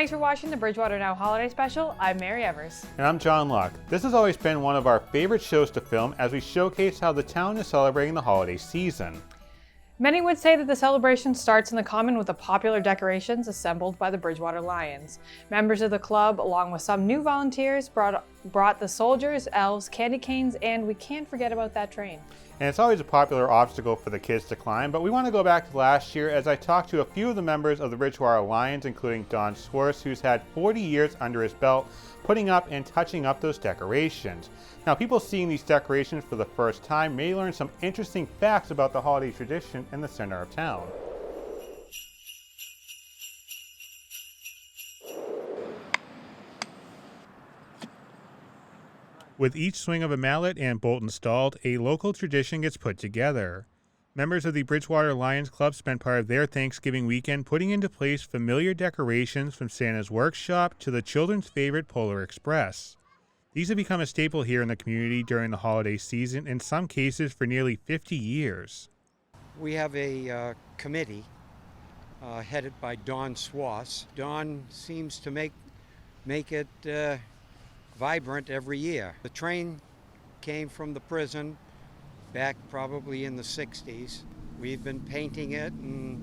Thanks for watching the Bridgewater Now Holiday Special. I'm Mary Evers. And I'm John Luck. This has always been one of our favorite shows to film as we showcase how the town is celebrating the holiday season. Many would say that the celebration starts in the Common with the popular decorations assembled by the Bridgewater Lions. Members of the club, along with some new volunteers, brought the soldiers, elves, candy canes, and we can't forget about that train. And it's always a popular obstacle for the kids to climb, but we want to go back to last year as I talked to a few of the members of the Bridgewater Lions, including Don Swartz, who's had 40 years under his belt putting up and touching up those decorations. Now, people seeing these decorations for the first time may learn some interesting facts about the holiday tradition in the center of town. With each swing of a mallet and bolt installed, a local tradition gets put together. Members of the Bridgewater Lions Club spent part of their Thanksgiving weekend putting into place familiar decorations from Santa's workshop to the children's favorite Polar Express. These have become a staple here in the community during the holiday season, in some cases for nearly 50 years. We have a committee headed by Don Swartz. Don seems to make it vibrant every year. The train came from the prison back probably in the 60s. We've been painting it and,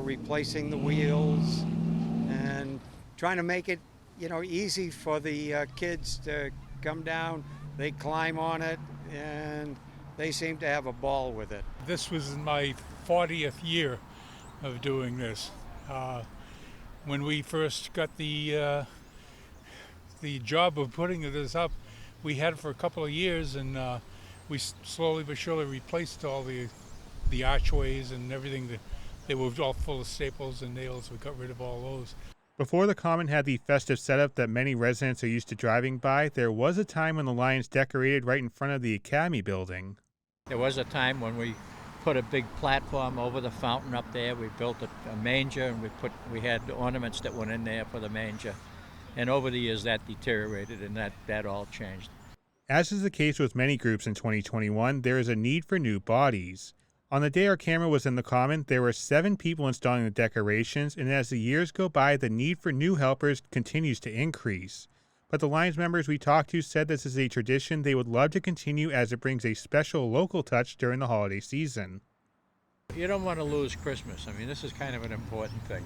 replacing the wheels and trying to make it, easy for the kids to come down. They climb on it and they seem to have a ball with it. This was my 40th year of doing this. When we first got the job of putting this up, we had it for a couple of years, and we slowly but surely replaced all the archways and everything. They were all full of staples and nails. We got rid of all those. Before the Common had the festive setup that many residents are used to driving by, there was a time when the Lions decorated right in front of the Academy building. There was a time when we put a big platform over the fountain up there. We built a manger, and we had ornaments that went in there for the manger. And over the years that deteriorated, and that all changed. As is the case with many groups in 2021, there is a need for new bodies. On the day our camera was in the Common, there were 7 people installing the decorations, and as the years go by, the need for new helpers continues to increase. But the Lions members we talked to said this is a tradition they would love to continue as it brings a special local touch during the holiday season. You don't want to lose Christmas. I mean, this is kind of an important thing,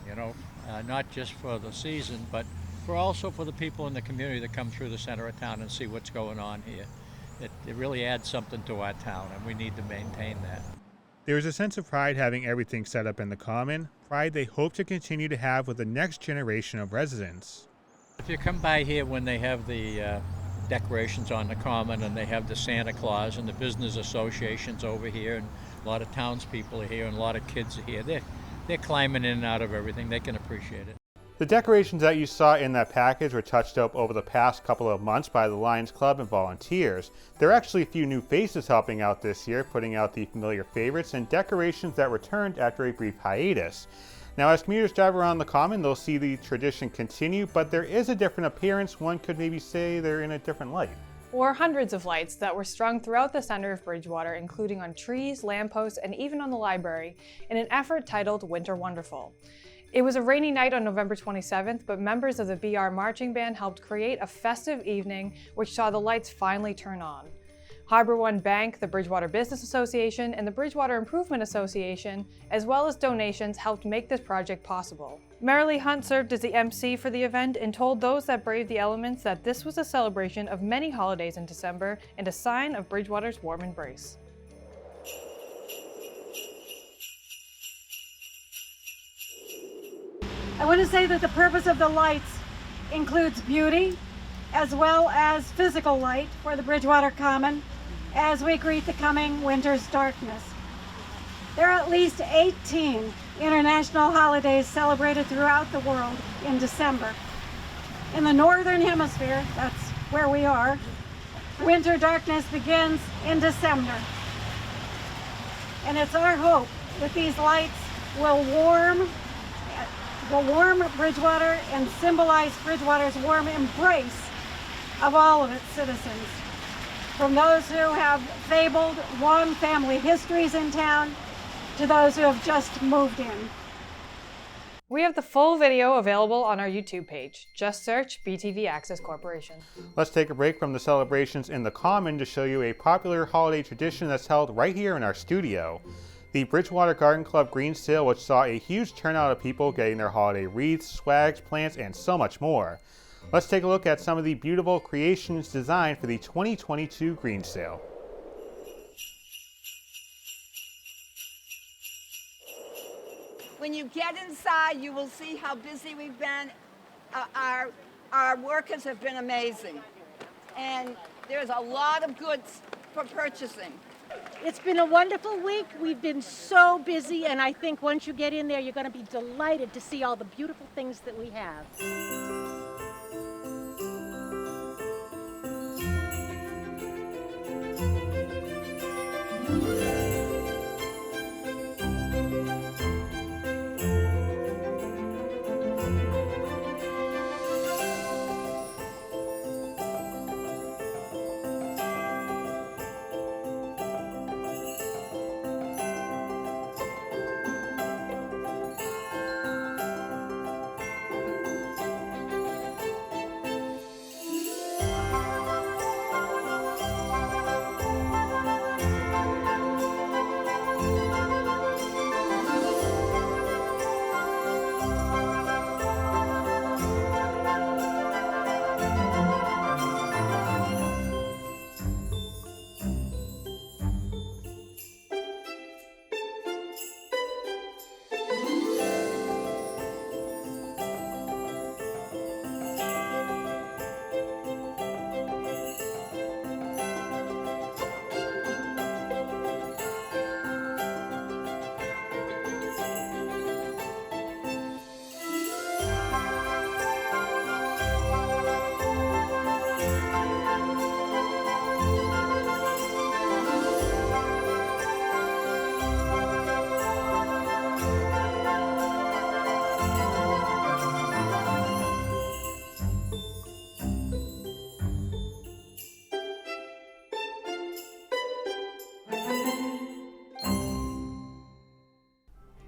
not just for the season, but also for the people in the community that come through the center of town and see what's going on here. It really adds something to our town, and we need to maintain that. There is a sense of pride having everything set up in the Common, pride they hope to continue to have with the next generation of residents. If you come by here when they have the decorations on the Common, and they have the Santa Claus and the business associations over here, and a lot of townspeople are here and a lot of kids are here, they're climbing in and out of everything. They can appreciate it. The decorations that you saw in that package were touched up over the past couple of months by the Lions Club and volunteers. There are actually a few new faces helping out this year, putting out the familiar favorites and decorations that returned after a brief hiatus. Now, as commuters drive around the Common, they'll see the tradition continue, but there is a different appearance. One could maybe say they're in a different light. Or hundreds of lights that were strung throughout the center of Bridgewater, including on trees, lampposts, and even on the library, in an effort titled Winter Wonderful. It was a rainy night on November 27th, but members of the BR Marching Band helped create a festive evening which saw the lights finally turn on. Harbor One Bank, the Bridgewater Business Association, and the Bridgewater Improvement Association, as well as donations, helped make this project possible. Marilee Hunt served as the MC for the event and told those that braved the elements that this was a celebration of many holidays in December and a sign of Bridgewater's warm embrace. I want to say that the purpose of the lights includes beauty as well as physical light for the Bridgewater Common as we greet the coming winter's darkness. There are at least 18 international holidays celebrated throughout the world in December. In the Northern Hemisphere, that's where we are, winter darkness begins in December. And it's our hope that these lights will warm Bridgewater and symbolize Bridgewater's warm embrace of all of its citizens. From those who have fabled long family histories in town to those who have just moved in. We have the full video available on our YouTube page. Just search BTV Access Corporation. Let's take a break from the celebrations in the Common to show you a popular holiday tradition that's held right here in our studio. The Bridgewater Garden Club Green Sale, which saw a huge turnout of people getting their holiday wreaths, swags, plants, and so much more. Let's take a look at some of the beautiful creations designed for the 2022 Green Sale. When you get inside, you will see how busy we've been. Our workers have been amazing. And there's a lot of goods for purchasing. It's been a wonderful week. We've been so busy, and I think once you get in there, you're going to be delighted to see all the beautiful things that we have.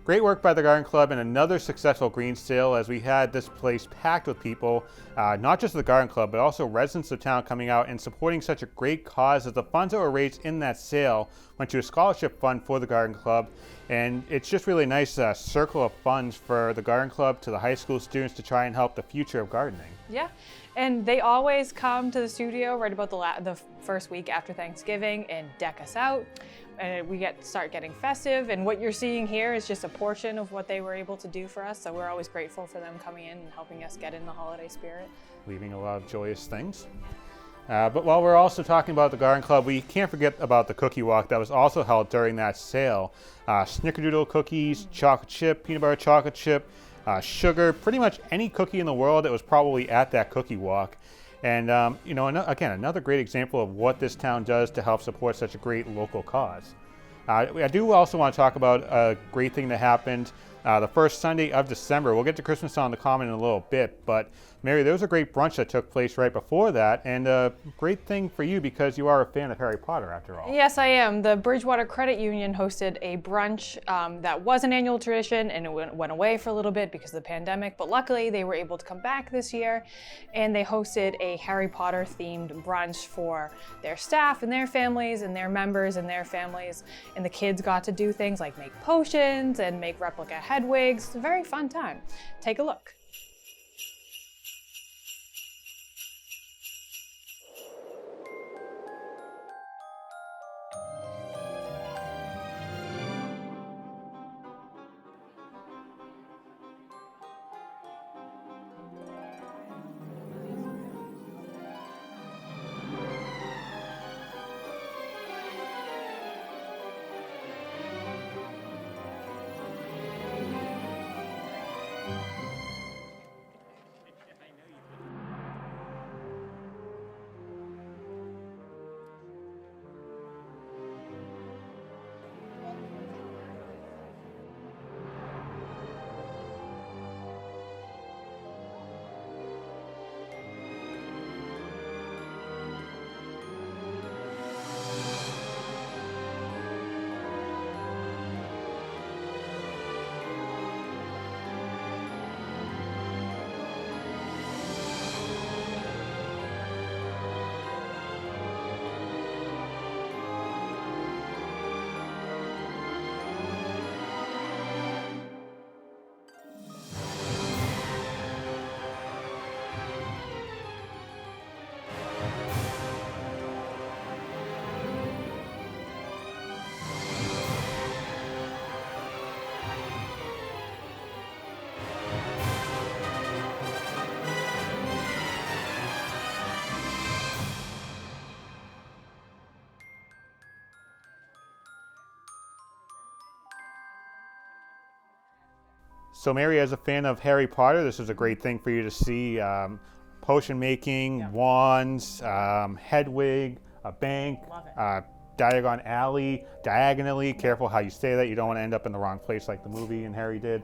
Great work by the Garden Club and another successful green sale as we had this place packed with people, not just the Garden Club, but also residents of town coming out and supporting such a great cause as the funds that were raised in that sale went to a scholarship fund for the Garden Club. And it's just really nice circle of funds for the Garden Club to the high school students to try and help the future of gardening. Yeah, and they always come to the studio right about the first week after Thanksgiving and deck us out. And we start getting festive, and what you're seeing here is just a portion of what they were able to do for us, so we're always grateful for them coming in and helping us get in the holiday spirit. Leaving a lot of joyous things. But while we're also talking about the Garden Club, we can't forget about the cookie walk that was also held during that sale. Snickerdoodle cookies, chocolate chip, peanut butter chocolate chip, sugar, pretty much any cookie in the world that was probably at that cookie walk. And, again, another great example of what this town does to help support such a great local cause. I do also want to talk about a great thing that happened the first Sunday of December. We'll get to Christmas on the Common in a little bit, but Mary, there was a great brunch that took place right before that, and a great thing for you because you are a fan of Harry Potter after all. Yes, I am. The Bridgewater Credit Union hosted a brunch that was an annual tradition, and it went away for a little bit because of the pandemic, but luckily they were able to come back this year, and they hosted a Harry Potter themed brunch for their staff and their families and their members and their families, and the kids got to do things like make potions and make replica headwigs. It's a very fun time. Take a look. So Mary, as a fan of Harry Potter, this is a great thing for you to see. Potion making, wands, Hedwig, a bank, Diagon Alley, diagonally. Careful how you say that. You don't want to end up in the wrong place like the movie and Harry did.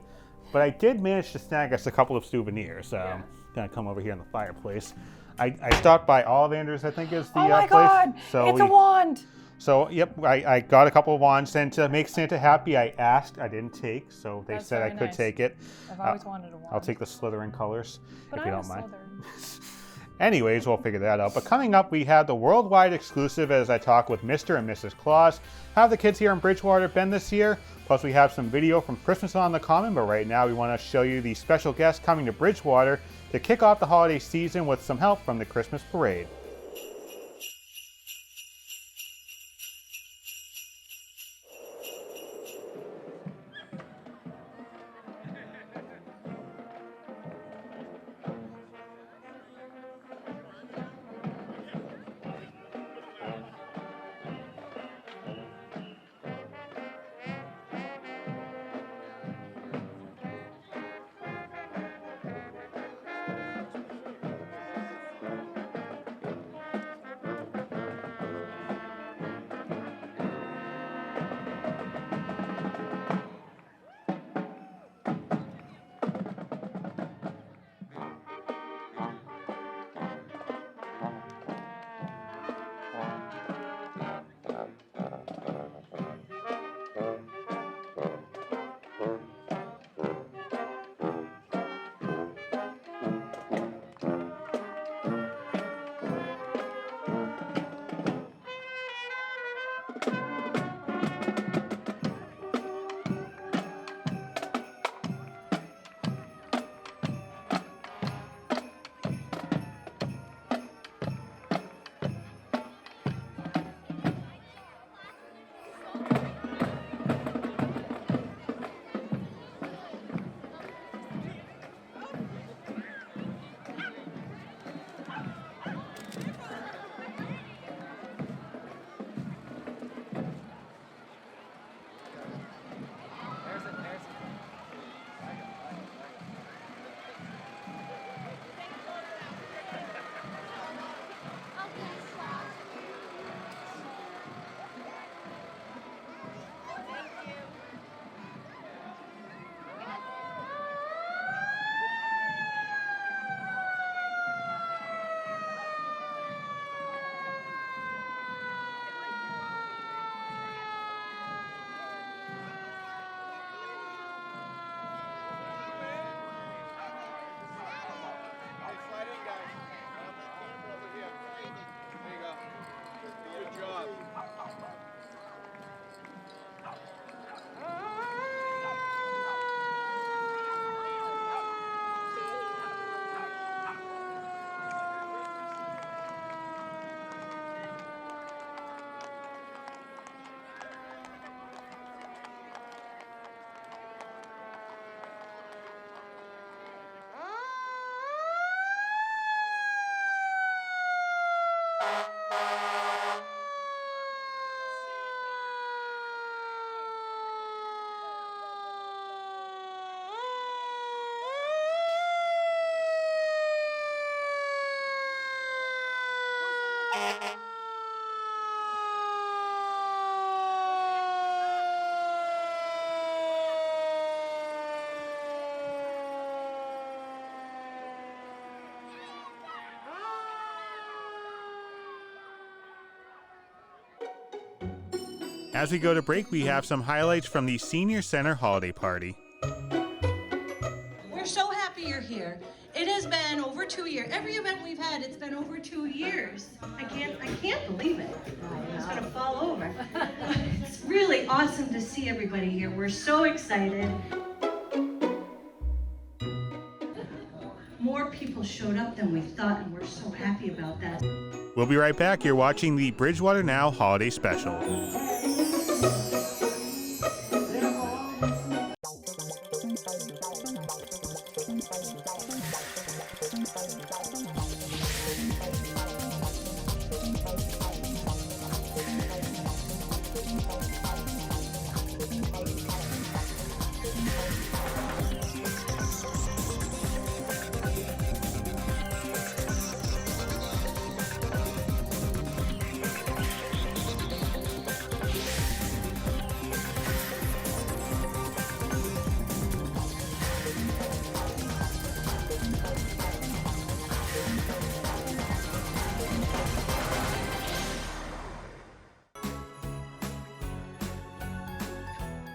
But I did manage to snag us a couple of souvenirs. Gonna come over here in the fireplace. I stopped by Ollivanders, I think is the place. Oh my God! So it's a wand! So, yep, I got a couple of wands, and to make Santa happy, I asked. I didn't take, so they That's said I very could nice. take it. I've always wanted a wand. I'll take the Slytherin colors, But if you I'm don't a mind. Slytherin. Anyways, we'll figure that out. But coming up, we have the worldwide exclusive as I talk with Mr. and Mrs. Claus. How have the kids here in Bridgewater been this year? Plus, we have some video from Christmas on the Common, but right now we want to show you the special guest coming to Bridgewater to kick off the holiday season with some help from the Christmas parade. As we go to break, we have some highlights from the Senior Center holiday party. We're so happy you're here. It has been over 2 years. Every event we've had, it's been over 2 years. I can't believe it. It's gonna fall over. It's really awesome to see everybody here. We're so excited. More people showed up than we thought, and we're so happy about that. We'll be right back. You're watching the Bridgewater Now Holiday Special.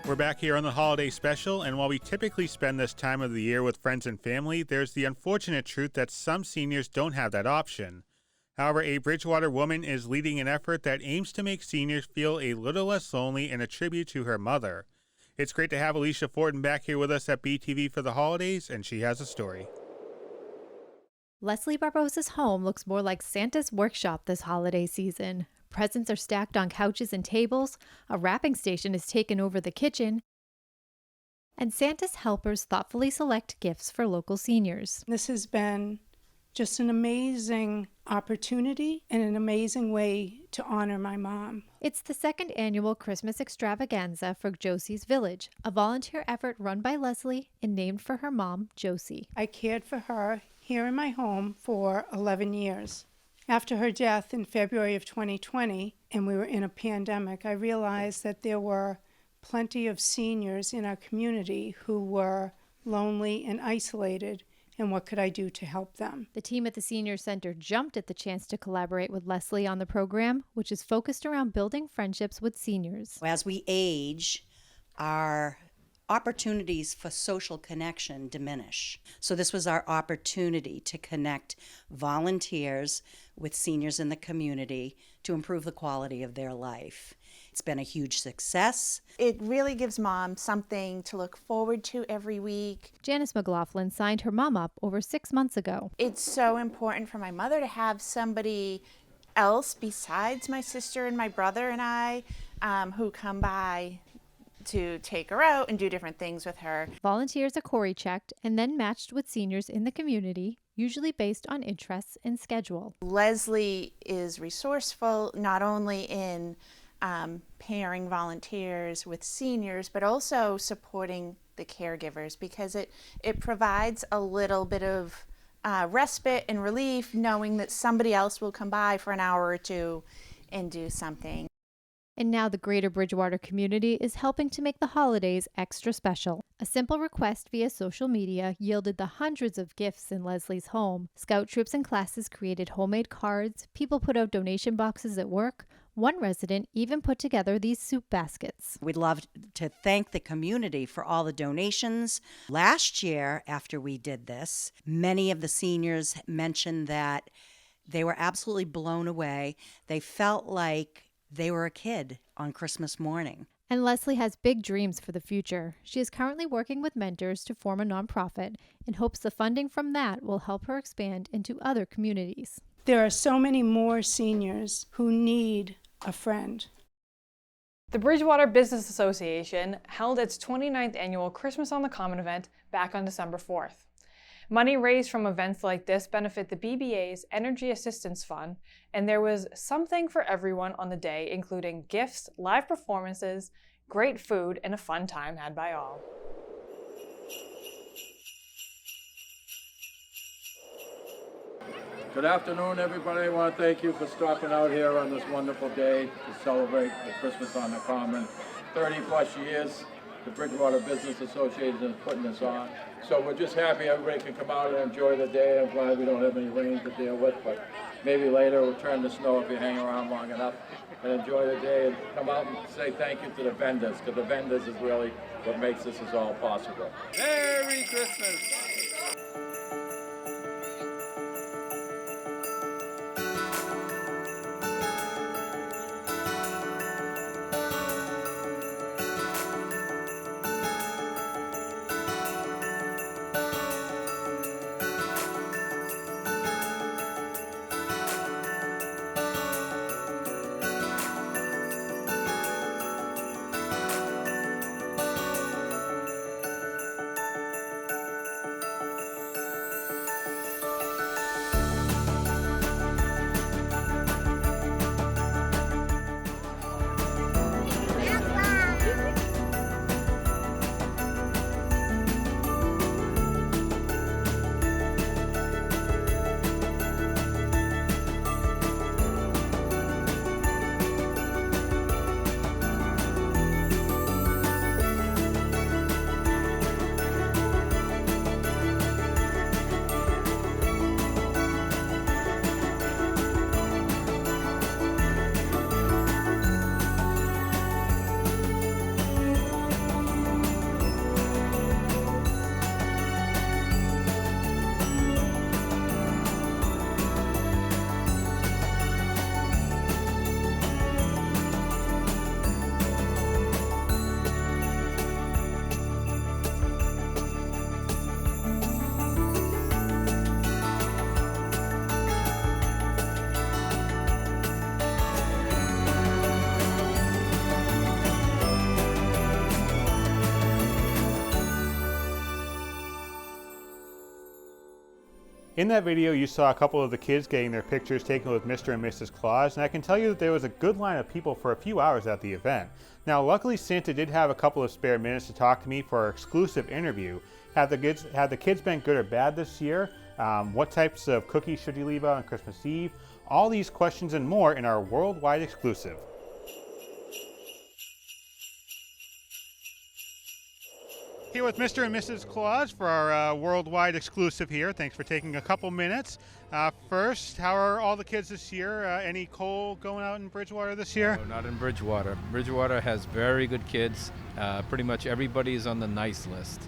We're back here on the holiday special, and while we typically spend this time of the year with friends and family, there's the unfortunate truth that some seniors don't have that option. However, a Bridgewater woman is leading an effort that aims to make seniors feel a little less lonely in a tribute to her mother. It's great to have Alicia Fortin back here with us at BTV for the holidays, and she has a story. Leslie Barbosa's home looks more like Santa's workshop this holiday season. Presents are stacked on couches and tables, a wrapping station is taken over the kitchen, and Santa's helpers thoughtfully select gifts for local seniors. This has been just an amazing opportunity and an amazing way to honor my mom. It's the second annual Christmas extravaganza for Josie's Village, a volunteer effort run by Leslie and named for her mom, Josie. I cared for her here in my home for 11 years. After her death in February of 2020, and we were in a pandemic, I realized that there were plenty of seniors in our community who were lonely and isolated, and what could I do to help them? The team at the Senior Center jumped at the chance to collaborate with Leslie on the program, which is focused around building friendships with seniors. As we age, our opportunities for social connection diminish. So this was our opportunity to connect volunteers with seniors in the community to improve the quality of their life. It's been a huge success. It really gives mom something to look forward to every week. Janice McLaughlin signed her mom up over 6 months ago. It's so important for my mother to have somebody else besides my sister and my brother and I who come by to take her out and do different things with her. Volunteers are Corey checked and then matched with seniors in the community, usually based on interests and schedule. Leslie is resourceful not only in pairing volunteers with seniors, but also supporting the caregivers, because it provides a little bit of respite and relief knowing that somebody else will come by for an hour or two and do something. And now the greater Bridgewater community is helping to make the holidays extra special. A simple request via social media yielded the hundreds of gifts in Leslie's home. Scout troops and classes created homemade cards, people put out donation boxes at work. One resident even put together these soup baskets. We'd love to thank the community for all the donations. Last year, after we did this, many of the seniors mentioned that they were absolutely blown away. They felt like they were a kid on Christmas morning. And Leslie has big dreams for the future. She is currently working with mentors to form a nonprofit and hopes the funding from that will help her expand into other communities. There are so many more seniors who need a friend. The Bridgewater Business Association held its 29th annual Christmas on the Common event back on December 4th. Money raised from events like this benefit the BBA's Energy Assistance Fund, and there was something for everyone on the day, including gifts, live performances, great food, and a fun time had by all. Good afternoon, everybody. I want to thank you for stopping out here on this wonderful day to celebrate the Christmas on the Common. 30-plus years, the Bridgewater Business Association is putting this on. So we're just happy everybody can come out and enjoy the day. I'm glad we don't have any rain to deal with, but maybe later we'll turn to snow if you hang around long enough and enjoy the day and come out and say thank you to the vendors, because the vendors is really what makes this is all possible. Merry Christmas! In that video, you saw a couple of the kids getting their pictures taken with Mr. and Mrs. Claus, and I can tell you that there was a good line of people for a few hours at the event. Now, luckily, Santa did have a couple of spare minutes to talk to me for our exclusive interview. Have the kids been good or bad this year? What types of cookies should you leave out on Christmas Eve? All these questions and more in our worldwide exclusive. Here with Mr. and Mrs. Claus for our worldwide exclusive here. Thanks for taking a couple minutes. First, how are all the kids this year? Any cold going out in Bridgewater this year? No, not in Bridgewater. Bridgewater has very good kids. Pretty much everybody is on the nice list.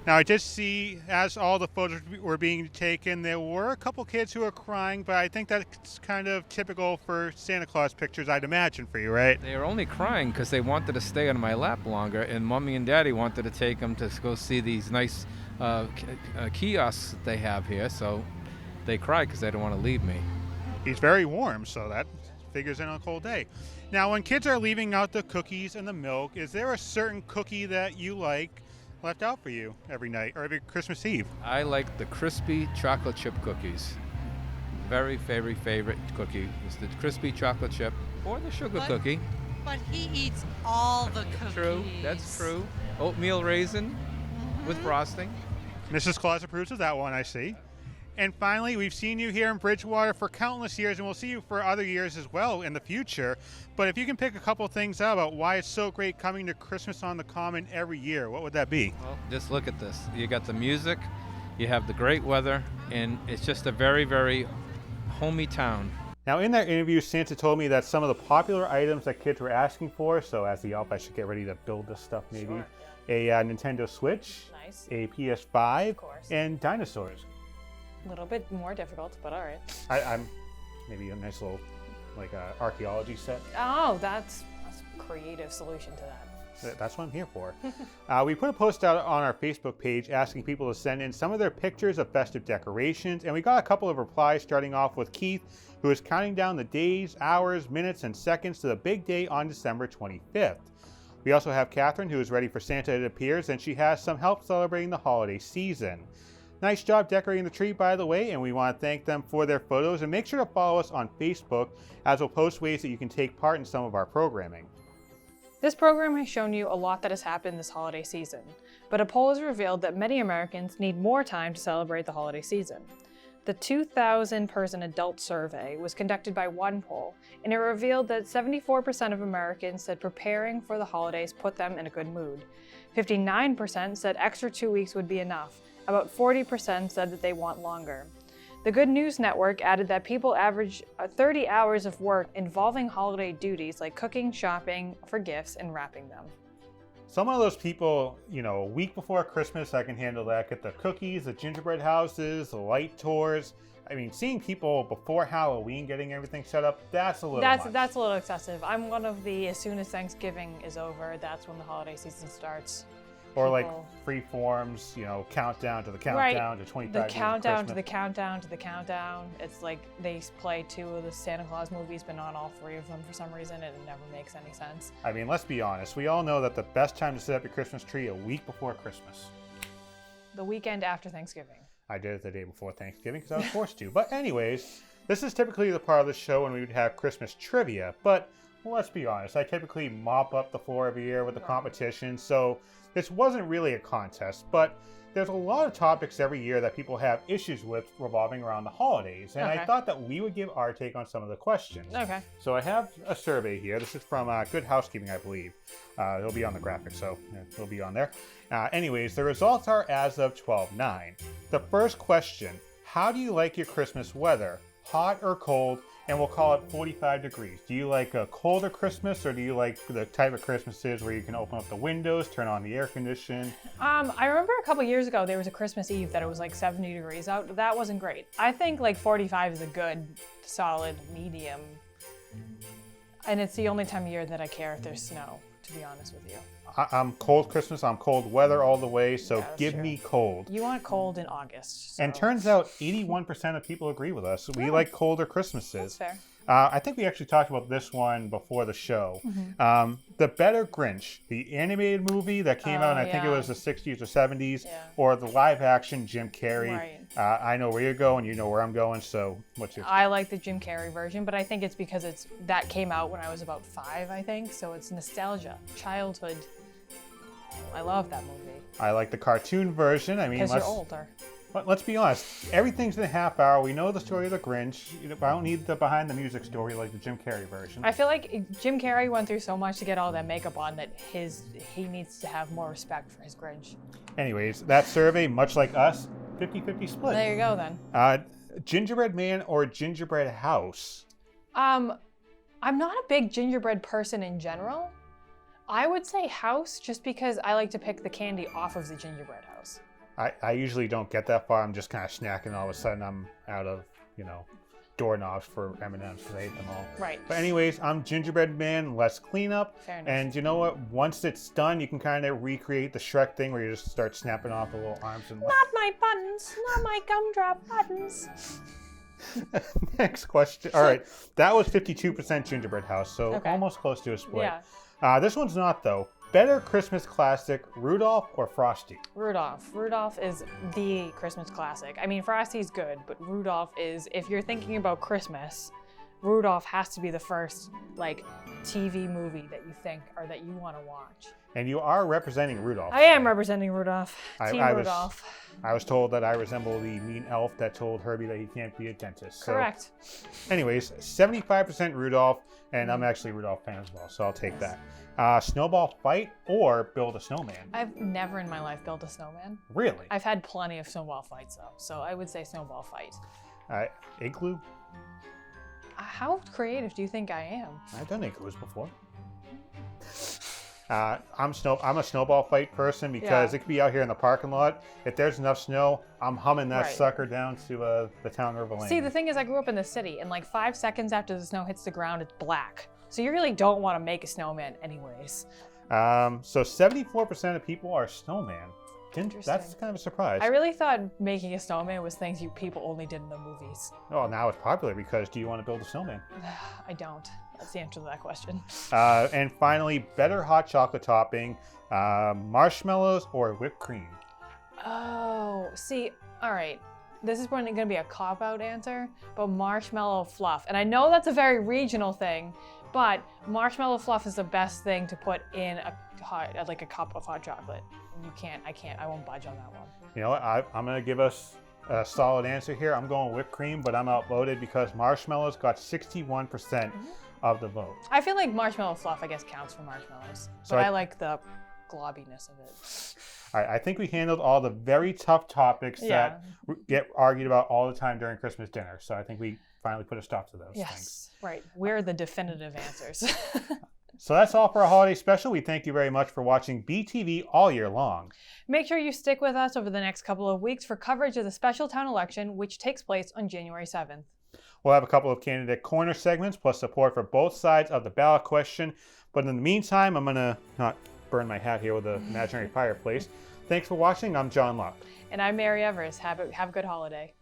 Now, I did see, as all the photos were being taken, there were a couple kids who were crying, but I think that's kind of typical for Santa Claus pictures, I'd imagine, for you, right? They were only crying because they wanted to stay on my lap longer, and Mommy and Daddy wanted to take them to go see these nice kiosks that they have here, so they cried because they don't want to leave me. He's very warm, so that figures in on a cold day. Now, when kids are leaving out the cookies and the milk, is there a certain cookie that you like left out for you every night or every Christmas Eve? I like the crispy chocolate chip cookies. Very favorite cookie is the crispy chocolate chip or the sugar cookie. But he eats all the cookies. True, that's true. Oatmeal raisin with frosting. Mrs. Claus approves of that one, I see. And finally, we've seen you here in Bridgewater for countless years, and we'll see you for other years as well in the future. But if you can pick a couple things out about why it's so great coming to Christmas on the Common every year, what would that be? Well, just look at this. You got the music, you have the great weather, and it's just a very homey town. Now, in that interview, Santa told me that some of the popular items that kids were asking for, so as the elf, I should get ready to build this stuff maybe, Sure. A Nintendo Switch, Nice. a PS5, Of course. and dinosaurs. A little bit more difficult, but all right. I'm maybe a nice little archaeology set. Oh, that's a creative solution to that. That's what I'm here for. We put a post out on our Facebook page asking people to send in some of their pictures of festive decorations, and we got a couple of replies, starting off with Keith, who is counting down the days, hours, minutes, and seconds to the big day on December 25th. We also have Catherine, who is ready for Santa, it appears, and she has some help celebrating the holiday season. Nice job decorating the tree, by the way, and we want to thank them for their photos, and make sure to follow us on Facebook, as we'll post ways that you can take part in some of our programming. This program has shown you a lot that has happened this holiday season, but a poll has revealed that many Americans need more time to celebrate the holiday season. The 2,000-person adult survey was conducted by one poll, and it revealed that 74% of Americans said preparing for the holidays put them in a good mood. 59% said extra 2 weeks would be enough. About 40% said that they want longer. The Good News Network added that people average 30 hours of work involving holiday duties like cooking, shopping for gifts, and wrapping them. Some of those people, a week before Christmas, I can handle that. Get the cookies, the gingerbread houses, the light tours. I mean, seeing people before Halloween getting everything set up, that's a little much. That's a little excessive. I'm one of the, as soon as Thanksgiving is over, that's when the holiday season starts. Or like free forms, countdown to the countdown to 25 The years countdown of to the countdown to the countdown. It's like they play 2 of the Santa Claus movies, but not all 3 of them for some reason, and it never makes any sense. I mean, let's be honest. We all know that the best time to set up your Christmas tree a week before Christmas. The weekend after Thanksgiving. I did it the day before Thanksgiving because I was forced to. But anyways, this is typically the part of the show when we would have Christmas trivia. But let's be honest, I typically mop up the floor every year with the competition, so this wasn't really a contest, but there's a lot of topics every year that people have issues with revolving around the holidays, and I thought that we would give our take on some of the questions. Okay. So I have a survey here. This is from Good Housekeeping, I believe. It'll be on the graphic, so it'll be on there. Anyways, the results are as of 12/9. The first question, how do you like your Christmas weather? Hot or cold? And we'll call it 45 degrees. Do you like a colder Christmas, or do you like the type of Christmases where you can open up the windows, turn on the air condition? I remember a couple years ago there was a Christmas Eve that it was like 70 degrees out. That wasn't great. I think like 45 is a good, solid, medium. And it's the only time of year that I care if there's snow, to be honest with you. I'm cold Christmas, I'm cold weather all the way, so give me cold. You want cold in August. So. And turns out 81% of people agree with us. We like colder Christmases. That's fair. I think we actually talked about this one before the show. The Better Grinch, the animated movie that came out in, I think it was the 60s or 70s, or the live action Jim Carrey. Right. I know where you're going, you know where I'm going, so what's your... I like the Jim Carrey version, but I think it's because that came out when I was about 5, I think, so it's nostalgia, childhood. I love that movie. I like the cartoon version. I mean, because you're older. But let's be honest, everything's in a half hour. We know the story of the Grinch. I don't need the behind the music story like the Jim Carrey version. I feel like Jim Carrey went through so much to get all that makeup on that he needs to have more respect for his Grinch. Anyways, that survey, much like us, 50-50 split. There you go then. Gingerbread Man or Gingerbread House? I'm not a big gingerbread person in general. I would say house just because I like to pick the candy off of the gingerbread house. I usually don't get that far. I'm just kind of snacking. All of a sudden, I'm out of, doorknobs for M&Ms because I ate them all. Right. But anyways, I'm Gingerbread Man, less cleanup. Fair enough. And you know what? Once it's done, you can kind of recreate the Shrek thing where you just start snapping off the little arms and... Not my buttons, not my gumdrop buttons. Next question. All right. That was 52% Gingerbread House, so almost close to a split. Yeah. This one's not, though. Better Christmas classic, Rudolph or Frosty? Rudolph. Rudolph is the Christmas classic. I mean, Frosty's good, but Rudolph is, if you're thinking about Christmas, Rudolph has to be the first, TV movie that you think or that you want to watch. And you are representing Rudolph. I am representing Rudolph. Team Rudolph. I was told that I resemble the mean elf that told Herbie that he can't be a dentist. Correct. So, anyways, 75% Rudolph, and I'm actually a Rudolph fan as well, so I'll take that. Snowball fight or build a snowman? I've never in my life built a snowman. Really? I've had plenty of snowball fights though, so I would say snowball fight. Igloo? How creative do you think I am? I've done igloos before. I'm a snowball fight person because it could be out here in the parking lot. If there's enough snow, I'm humming that sucker down to the town River Lane. See, the thing is, I grew up in the city, and 5 seconds after the snow hits the ground, it's black. So you really don't want to make a snowman anyways. So 74% of people are snowman. Interesting. That's kind of a surprise. I really thought making a snowman was things people only did in the movies. Oh, now it's popular because do you want to build a snowman? I don't. That's the answer to that question. And finally, better hot chocolate topping, marshmallows or whipped cream? Oh, see, all right. This is going to be a cop-out answer, but marshmallow fluff. And I know that's a very regional thing, but marshmallow fluff is the best thing to put in a cup of hot chocolate. I won't budge on that one. You know what, I'm going to give us a solid answer here. I'm going whipped cream, but I'm outvoted because marshmallows got 61% of the vote. I feel like marshmallow fluff, I guess, counts for marshmallows, but I like the globbiness of it. All right, I think we handled all the very tough topics that get argued about all the time during Christmas dinner. So I think we finally put a stop to those things. Right. We're the definitive answers. So that's all for our holiday special. We thank you very much for watching BTV all year long. Make sure you stick with us over the next couple of weeks for coverage of the special town election, which takes place on January 7th. We'll have a couple of candidate corner segments, plus support for both sides of the ballot question. But in the meantime, I'm going to not burn my hat here with an imaginary fireplace. Thanks for watching. I'm John Locke. And I'm Mary Evers. Have a good holiday.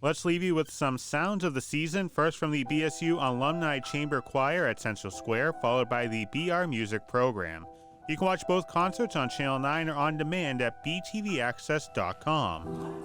Let's leave you with some sounds of the season, first from the BSU Alumni Chamber Choir at Central Square, followed by the BR Music program. You can watch both concerts on Channel 9 or on demand at btvaccess.com.